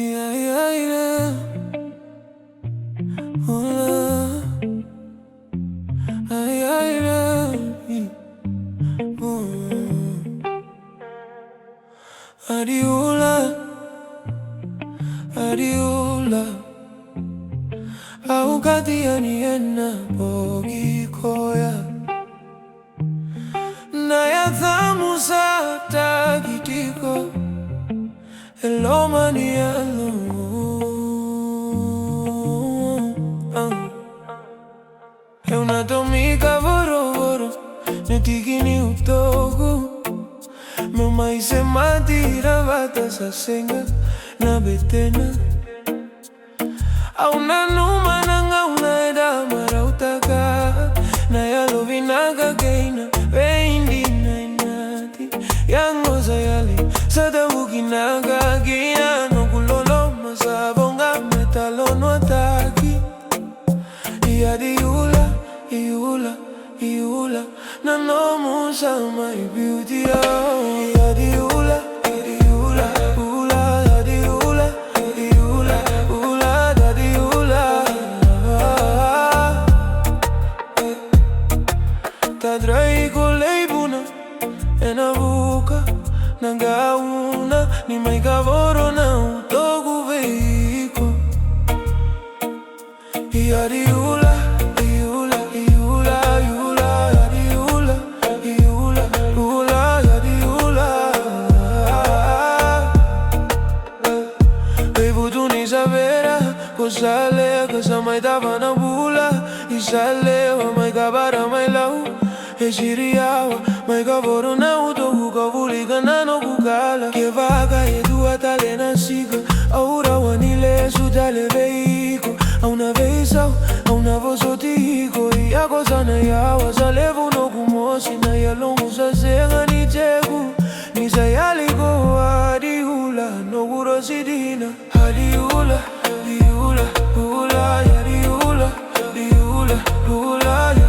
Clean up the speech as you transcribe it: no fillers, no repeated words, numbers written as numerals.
Yeah, yeah, yeah. Oh, yeah, yeah, yeah. Oh. Adiola, adiola. Aukatia niena bogi koya. Naya thamu sa tagitiko. Eloma ni alo. É una tomica voro, netigini utogu. Meu mai se matira bata sa senga na betena. Auna numa nanga una eda marautaka. Na ya lovinaga keina veindi na inati. Yangoza yali sadabukinaga gina no kulolo masabonga metalo no ataki. Iula, iula, iula, na no musa my beauty oh. Iula, iula, ula, iula, iula, ula, iula. Tadrai kolei buna, ena buka, nangauna, ni mai kavoro na utogu veiko. Iula. Sale, casa mai dava na bula. E saleva, mai cavara mai lau. E si riava, mai cavoro na utogu. Kavuli ganano kukala. Che vaga e tua tale na siga. Aura wanile su tale veiko. A una vez a una voz otigo. E a cosa na yawa. Salevo no kumosi na yalongu sa senga ni tegu. Ni sa yaliko adiula. No guro sidina adiula. Iula, ula, ya iula, iula, ula, ya.